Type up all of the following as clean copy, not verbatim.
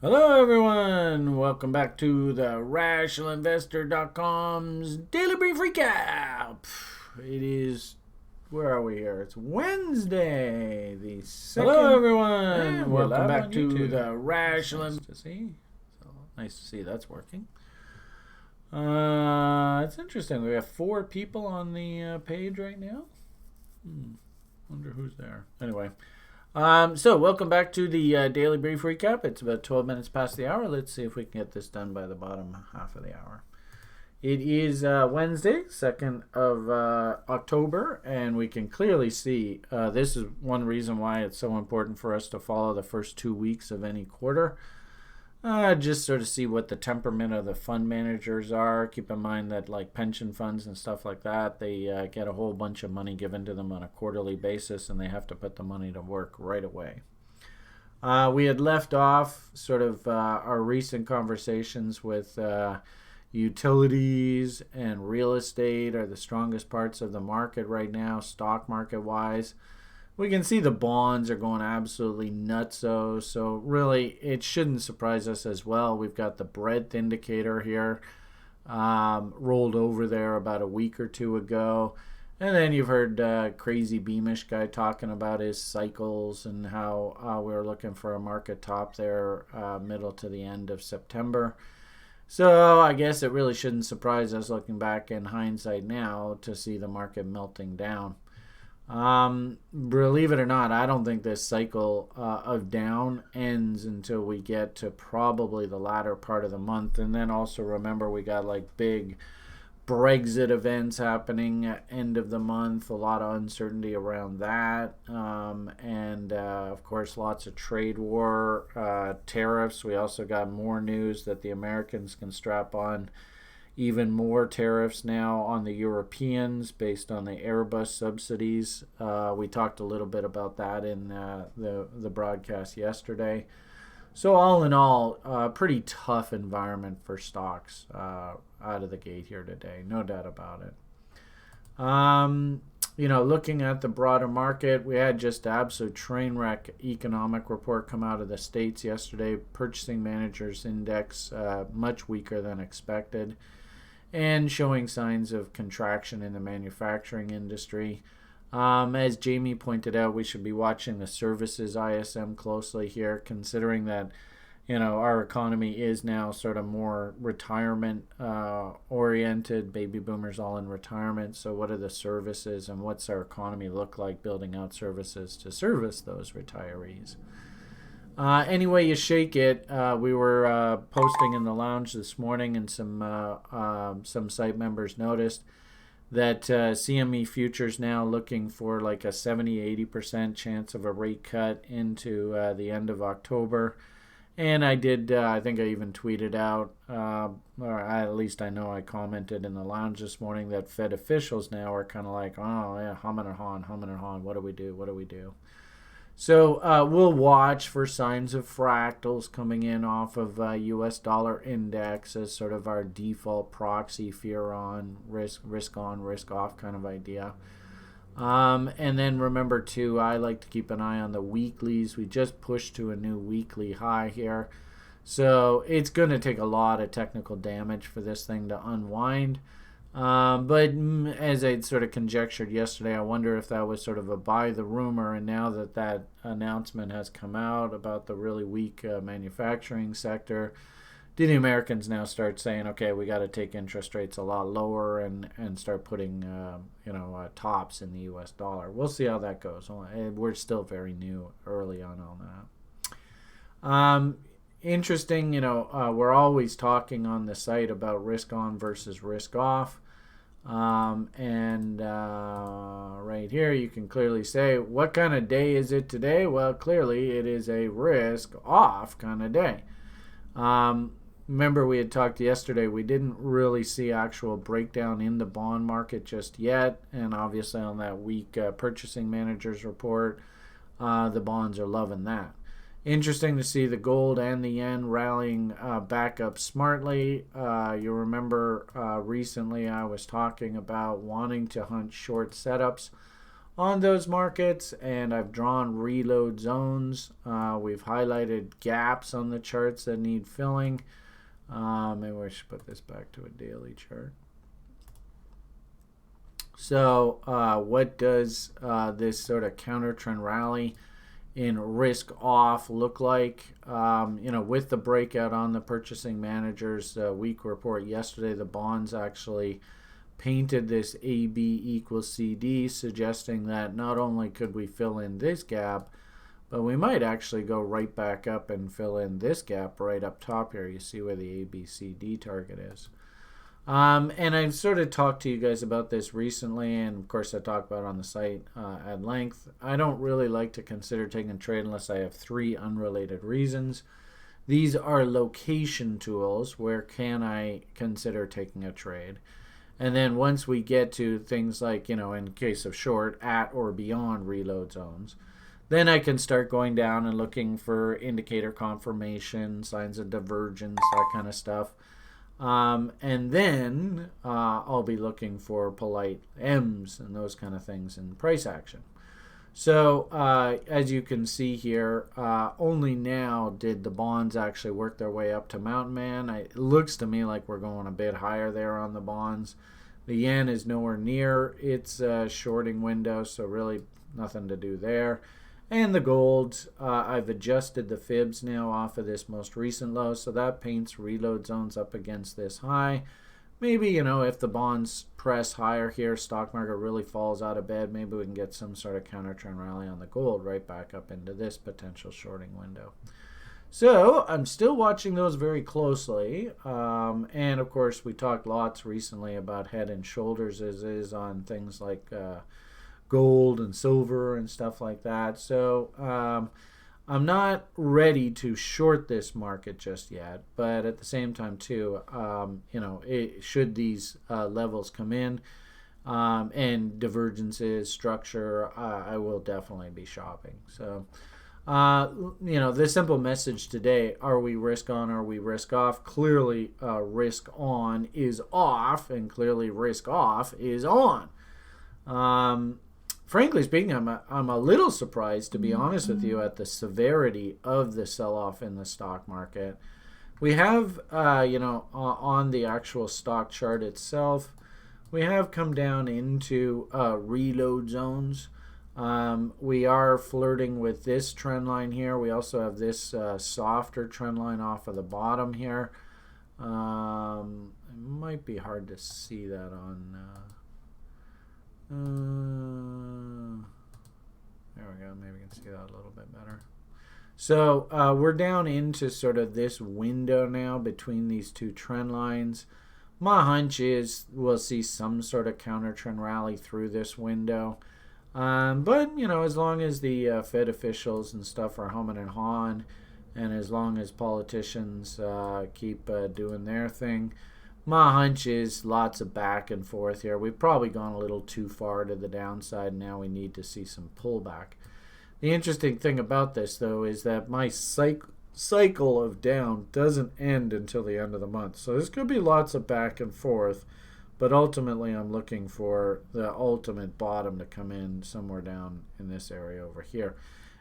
Hello, everyone. Welcome back to the RationalInvestor.com's Daily Brief Recap. It is, where are we here? It's Wednesday, the 2nd. Hello, everyone. Welcome back to the Rational. Nice to see. So nice to see that's working. It's interesting. We have 4 people on the page right now. Wonder who's there. Anyway. So welcome back to the Daily Brief Recap. It's about 12 minutes past the hour. Let's see if we can get this done by the bottom half of the hour. It is Wednesday, 2nd of October, and we can clearly see this is one reason why it's so important for us to follow the first 2 weeks of any quarter. Just sort of see what the temperament of the fund managers are. Keep in mind that like pension funds and stuff like that, they get a whole bunch of money given to them on a quarterly basis, and they have to put the money to work right away. We had left off sort of our recent conversations with utilities and real estate are the strongest parts of the market right now, stock market wise. We can see the bonds are going absolutely nutso, so really it shouldn't surprise us as well. We've got the breadth indicator here rolled over there about a week or two ago. And then you've heard crazy Beamish guy talking about his cycles and how we're looking for a market top there middle to the end of September. So I guess it really shouldn't surprise us looking back in hindsight now to see the market melting down. Believe it or not, I don't think this cycle of down ends until we get to probably the latter part of the month. And then also remember we got like big Brexit events happening at end of the month, a lot of uncertainty around that, and of course lots of trade war, tariffs. We also got more news that the Americans can strap on even more tariffs now on the Europeans based on the Airbus subsidies. We talked a little bit about that in the broadcast yesterday. So all in all, pretty tough environment for stocks out of the gate here today. No doubt about it. Looking at the broader market, we had just absolute train wreck economic report come out of the States yesterday. Purchasing Managers Index much weaker than expected, and showing signs of contraction in the manufacturing industry. As Jamie pointed out, we should be watching the services ISM closely here, considering that our economy is now sort of more retirement oriented, baby boomers all in retirement. So what are the services and what's our economy look like building out services to service those retirees? Anyway, you shake it. We were posting in the lounge this morning, and some site members noticed that CME futures now looking for like a 70-80% chance of a rate cut into the end of October. And I did, I think I even tweeted out, or at least I know I commented in the lounge this morning that Fed officials now are kind of like, oh yeah, humming and hawing, what do we do? So we'll watch for signs of fractals coming in off of U.S. dollar index as sort of our default proxy, fear on, risk off kind of idea. And then remember too, I like to keep an eye on the weeklies. We just pushed to a new weekly high here. So it's going to take a lot of technical damage for this thing to unwind. But as I sort of conjectured yesterday, I wonder if that was sort of a buy the rumor, and now that announcement has come out about the really weak manufacturing sector, do the Americans now start saying, okay, we got to take interest rates a lot lower and start putting tops in the U.S. dollar? We'll see how that goes. We're still very early on that. Interesting, we're always talking on the site about risk on versus risk off. Right here you can clearly say, what kind of day is it today? Well, clearly it is a risk off kind of day. Remember we had talked yesterday, we didn't really see actual breakdown in the bond market just yet, and obviously on that weak purchasing managers report, the bonds are loving that. Interesting to see the gold and the yen rallying back up smartly. You remember recently I was talking about wanting to hunt short setups on those markets, and I've drawn reload zones. We've highlighted gaps on the charts that need filling. Maybe we should put this back to a daily chart. So what does this sort of counter trend rally in risk off look like? With the breakout on the purchasing managers week report yesterday, the bonds actually painted this AB equals CD, suggesting that not only could we fill in this gap, but we might actually go right back up and fill in this gap right up top here. You see where the ABCD target is. And I've sort of talked to you guys about this recently, and of course I talk about it on the site at length. I don't really like to consider taking a trade unless I have 3 unrelated reasons. These are location tools. Where can I consider taking a trade? And then once we get to things like, in case of short, at or beyond reload zones, then I can start going down and looking for indicator confirmation, signs of divergence, that kind of stuff. And then I'll be looking for polite M's and those kind of things in price action. So as you can see here, only now did the bonds actually work their way up to Mountain Man. It looks to me like we're going a bit higher there on the bonds. The yen is nowhere near its shorting window, so really nothing to do there. And the gold, I've adjusted the fibs now off of this most recent low, so that paints reload zones up against this high. Maybe, if the bonds press higher here, stock market really falls out of bed, maybe we can get some sort of counter trend rally on the gold right back up into this potential shorting window. So I'm still watching those very closely. And of course, we talked lots recently about head and shoulders as is on things like gold and silver and stuff like that. So I'm not ready to short this market just yet, but at the same time too, should these levels come in and divergences, structure, I will definitely be shopping. So, the simple message today: are we risk on? Are we risk off? Clearly, risk on is off, and clearly risk off is on. Frankly speaking, I'm a little surprised, to be honest with you, at the severity of the sell-off in the stock market. We have, on the actual stock chart itself, we have come down into reload zones. We are flirting with this trend line here. We also have this softer trend line off of the bottom here. It might be hard to see that on... there we go. Maybe we can see that a little bit better. So we're down into sort of this window now between these two trend lines. My hunch is we'll see some sort of counter trend rally through this window. But, as long as the Fed officials and stuff are humming and hawing, and as long as politicians keep doing their thing, my hunch is lots of back and forth here. We've probably gone a little too far to the downside. Now we need to see some pullback. The interesting thing about this, though, is that my cycle of down doesn't end until the end of the month. So there's going to be lots of back and forth, but ultimately I'm looking for the ultimate bottom to come in somewhere down in this area over here.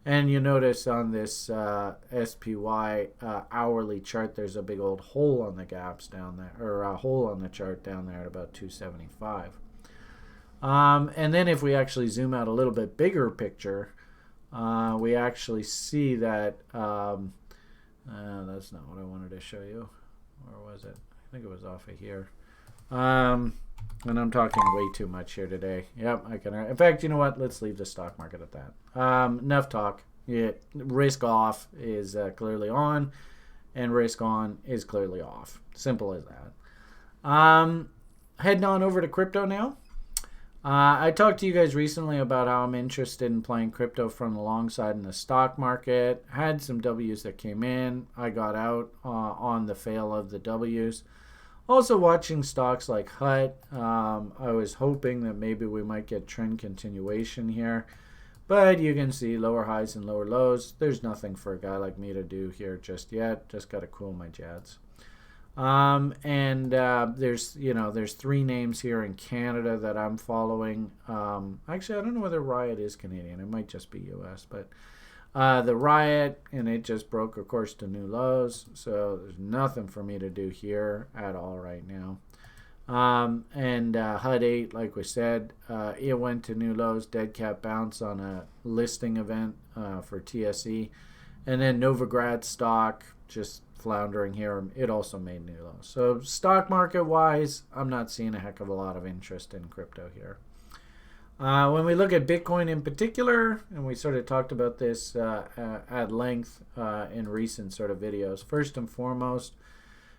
And you notice on this SPY hourly chart, there's a big old hole on the gaps down there, or a hole on the chart down there at about 275. And then if we actually zoom out a little bit bigger picture, we actually see that that's not what I wanted to show you. Where was it? I think it was off of here. And I'm talking way too much here today. Yep, I can. In fact, you know what? Let's leave the stock market at that. Enough talk. Yeah, risk off is clearly on, and risk on is clearly off. Simple as that. Heading on over to crypto now. I talked to you guys recently about how I'm interested in playing crypto from the long side in the stock market. Had some W's that came in. I got out on the fail of the W's. Also watching stocks like HUT. I was hoping that maybe we might get trend continuation here. But you can see lower highs and lower lows. There's nothing for a guy like me to do here just yet. Just got to cool my jets. There's three names here in Canada that I'm following. Actually, I don't know whether Riot is Canadian. It might just be U.S. But the Riot, and it just broke, of course, to new lows. So there's nothing for me to do here at all right now. HUD 8, like we said, it went to new lows, dead cat bounce on a listing event for TSE. And then Novograd stock just floundering here. It also made new lows. So stock market wise, I'm not seeing a heck of a lot of interest in crypto here. When we look at Bitcoin in particular, and we sort of talked about this at length in recent sort of videos, first and foremost,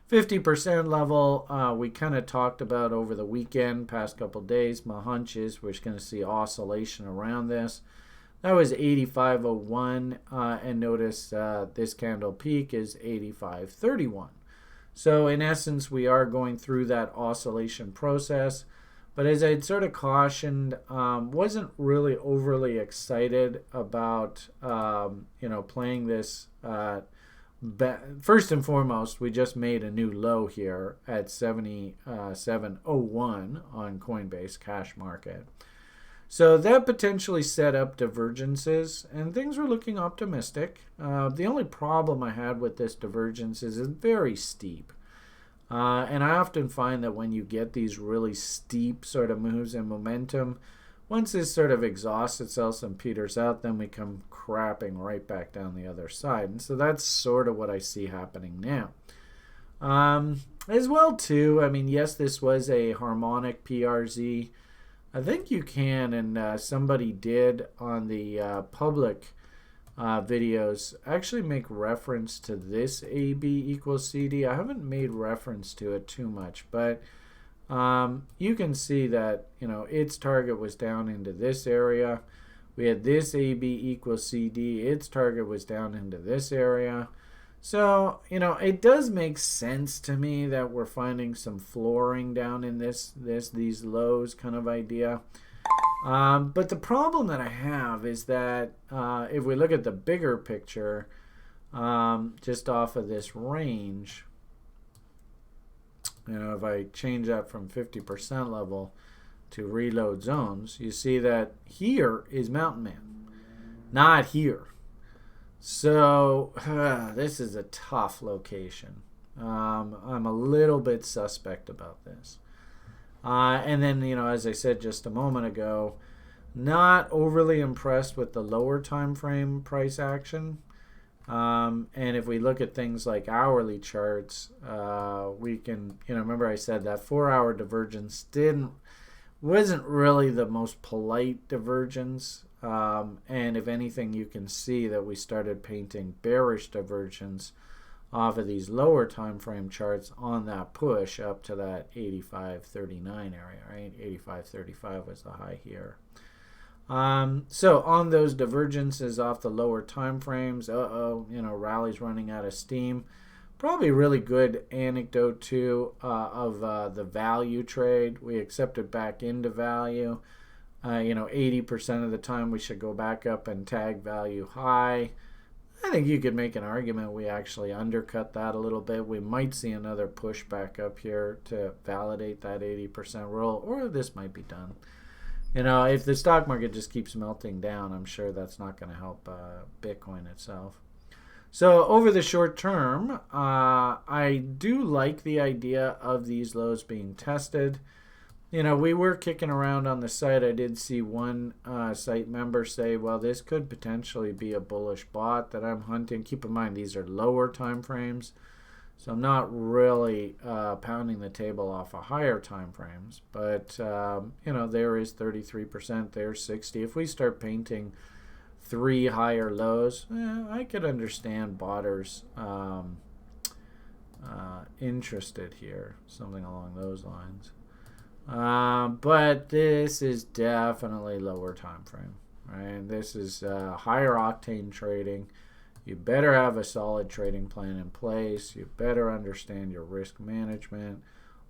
50% level, we kind of talked about over the weekend, past couple days. My hunch is we're going to see oscillation around this. That was 85.01, and notice this candle peak is 85.31. So in essence, we are going through that oscillation process. But as I'd sort of cautioned, wasn't really overly excited about playing this. First and foremost, we just made a new low here at 77.01 on Coinbase Cash Market. So that potentially set up divergences, and things were looking optimistic. The only problem I had with this divergence is it's very steep. And I often find that when you get these really steep sort of moves in momentum, once this sort of exhausts itself and peters out, then we come crapping right back down the other side. And so that's sort of what I see happening now. As well, too, I mean, yes, this was a harmonic PRZ. I think you can, and somebody did on the public videos, actually make reference to this AB equals CD. I haven't made reference to it too much, but you can see that, its target was down into this area. We had this AB equals CD. Its target was down into this area. So, it does make sense to me that we're finding some flooring down in these lows kind of idea. But the problem that I have is that if we look at the bigger picture, just off of this range, if I change that from 50% level to reload zones, you see that here is Mountain Man, not here. So this is a tough location. I'm a little bit suspect about this. And then, as I said just a moment ago, not overly impressed with the lower time frame price action. And if we look at things like hourly charts, we can, remember I said that 4-hour divergence wasn't really the most polite divergence. And if anything, you can see that we started painting bearish divergence off of these lower time frame charts on that push up to that 85.39 area, right? 85.35 was the high here. So on those divergences off the lower time frames, rally's running out of steam. Probably really good anecdote too of the value trade. We accepted back into value. 80% of the time we should go back up and tag value high. I think you could make an argument we actually undercut that a little bit. We might see another push back up here to validate that 80% rule, or this might be done. If the stock market just keeps melting down, I'm sure that's not going to help Bitcoin itself. So over the short term, I do like the idea of these lows being tested. We were kicking around on the site. I did see one site member say, well, this could potentially be a bullish bot that I'm hunting. Keep in mind, these are lower time frames. So I'm not really pounding the table off of higher time frames. But, there is 33%, there's 60. If we start painting 3 higher lows, I could understand botters interested here, something along those lines. But this is definitely lower time frame, right? This is higher octane trading. You better have a solid trading plan in place. You better understand your risk management,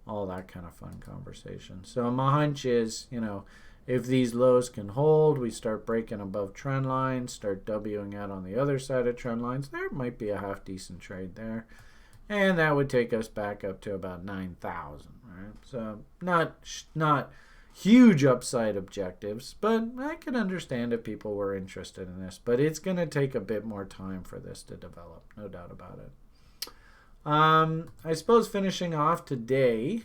all that kind of fun conversation. So my hunch is, if these lows can hold, we start breaking above trend lines, start Wing out on the other side of trend lines, there might be a half decent trade there. and that would take us back up to about 9,000. Right, so not huge upside objectives, but I can understand if people were interested in this. But it's going to take a bit more time for this to develop, no doubt about it. I suppose finishing off today,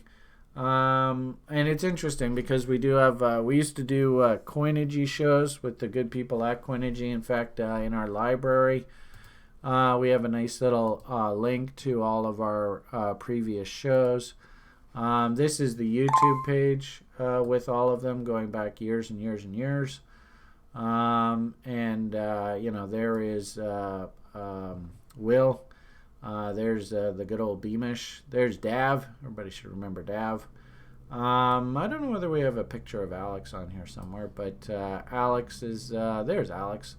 and it's interesting because we do have, we used to do Coinigy shows with the good people at Coinigy. In fact, in our library, we have a nice little link to all of our previous shows. This is the YouTube page with all of them going back years and years and years. There is Will. There's the good old Beamish. There's Dav. Everybody should remember Dav. I don't know whether we have a picture of Alex on here somewhere, but Alex is, there's Alex.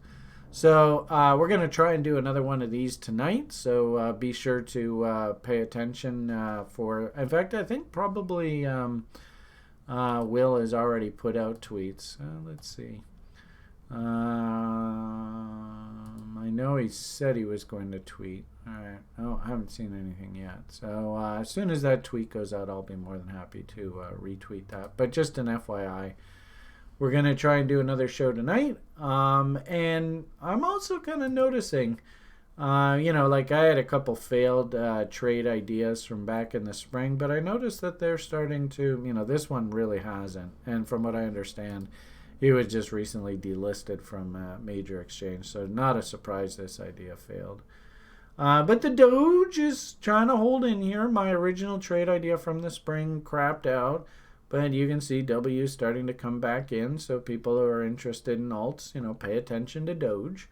So we're going to try and do another one of these tonight. So be sure to pay attention for, in fact, I think probably Will has already put out tweets. Let's see. I know he said he was going to tweet. All right. Oh, I haven't seen anything yet. So as soon as that tweet goes out, I'll be more than happy to retweet that. But just an FYI, we're going to try and do another show tonight. And I'm also kind of noticing, like I had a couple failed trade ideas from back in the spring, but I noticed that they're starting to, this one really hasn't. And from what I understand, he was just recently delisted from a major exchange. So not a surprise this idea failed. But the Doge is trying to hold in here. My original trade idea from the spring crapped out. But you can see W starting to come back in. So people who are interested in alts, pay attention to Doge.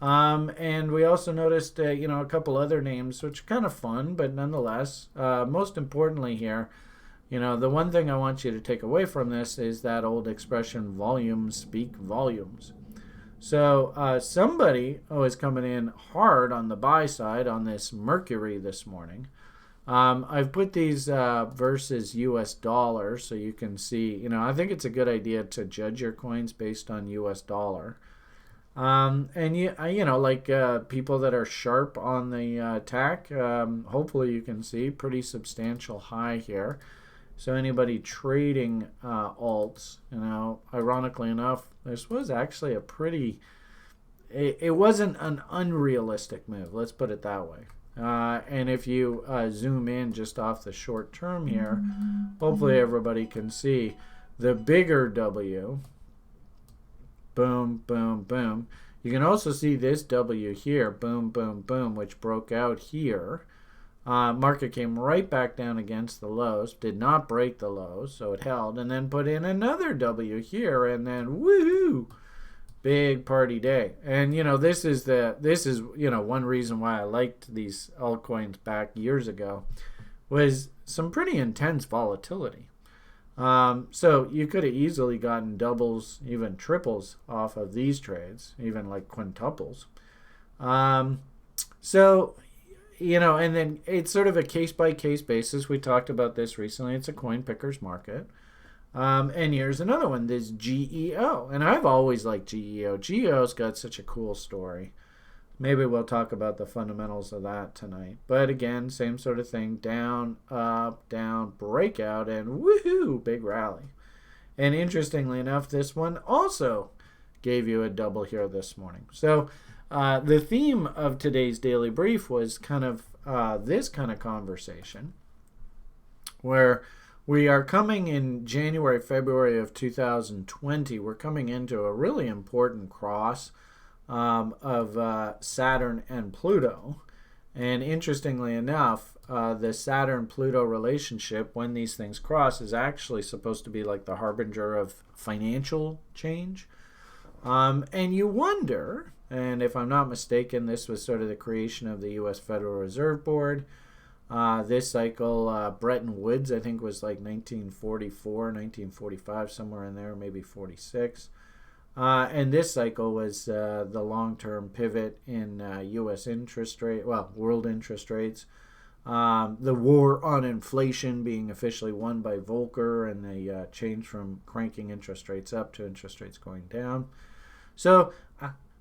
And we also noticed, a couple other names, which are kind of fun. But nonetheless, most importantly here, the one thing I want you to take away from this is that old expression, volumes speak volumes. So somebody is coming in hard on the buy side on this Mercury this morning. I've put these versus US dollar so you can see, I think it's a good idea to judge your coins based on US dollar. And people that are sharp on the attack, hopefully you can see pretty substantial high here. So anybody trading alts, ironically enough, this was actually a pretty, it wasn't an unrealistic move. Let's put it that way. And if you zoom in just off the short term here, hopefully everybody can see the bigger W. Boom, boom, boom. You can also see this W here, boom, boom, boom, which broke out here. Market came right back down against the lows, did not break the lows, so it held, and then put in another W here, and then woohoo, big party day. And this is one reason why I liked these altcoins back years ago, was some pretty intense volatility. So you could have easily gotten doubles, even triples off of these trades, even like quintuples. And then it's sort of a case-by-case basis. We talked about this recently. It's a coin picker's market. And here's another one, this GEO. And I've always liked GEO. GEO's got such a cool story. Maybe we'll talk about the fundamentals of that tonight. But again, same sort of thing. Down, up, down, breakout, and woohoo, big rally. And interestingly enough, this one also gave you a double here this morning. So the theme of today's daily brief was kind of this kind of conversation, where we are coming in January, February of 2020. We're coming into a really important cross of Saturn and Pluto. And interestingly enough, the Saturn-Pluto relationship, when these things cross, is actually supposed to be like the harbinger of financial change. And you wonder, and if I'm not mistaken, this was sort of the creation of the U.S. Federal Reserve Board. This cycle, Bretton Woods, I think, was like 1944, 1945, somewhere in there, maybe 46. And this cycle was the long-term pivot in U.S. interest rate, world interest rates. The war on inflation being officially won by Volcker, and the change from cranking interest rates up to interest rates going down. So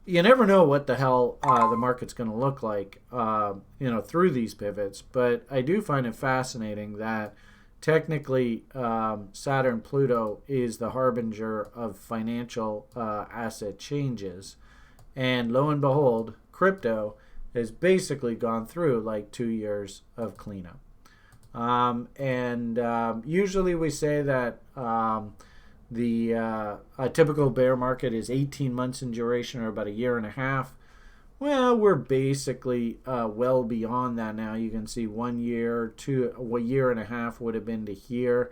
you never know what the hell the market's going to look like, through these pivots. But I do find it fascinating that technically Saturn Pluto is the harbinger of financial asset changes. And lo and behold, crypto has basically gone through like 2 years of cleanup. Usually we say that the a typical bear market is 18 months in duration, or about a year and a half. Well, we're basically well beyond that now. You can see 1 year, a year and a half would have been to here.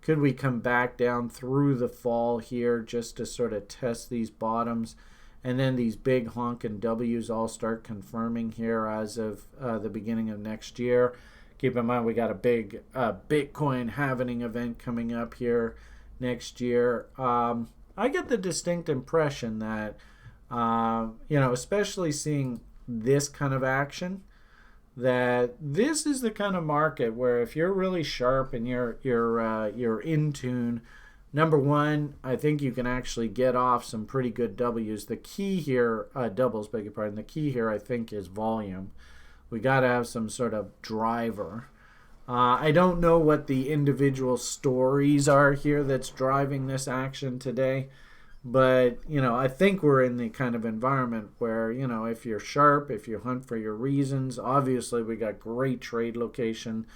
Could we come back down through the fall here just to sort of test these bottoms? And then these big honking W's all start confirming here as of the beginning of next year. Keep in mind we got a big Bitcoin halving event coming up here next year. I get the distinct impression that, especially seeing this kind of action, that this is the kind of market where if you're really sharp and you're in tune, number one, I think you can actually get off some pretty good W's. The key here, doubles, beg your pardon. The key here, I think, is volume. We got to have some sort of driver. I don't know what the individual stories are here that's driving this action today, but I think we're in the kind of environment where if you're sharp, if you hunt for your reasons, obviously we got great trade location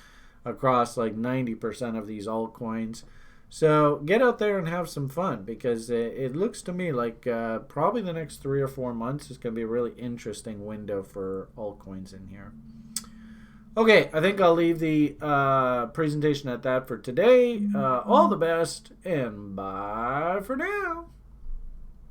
across like 90% of these altcoins. So get out there and have some fun, because it looks to me like probably the next 3 or 4 months is going to be a really interesting window for altcoins in here. Okay, I think I'll leave the presentation at that for today. All the best, and bye for now.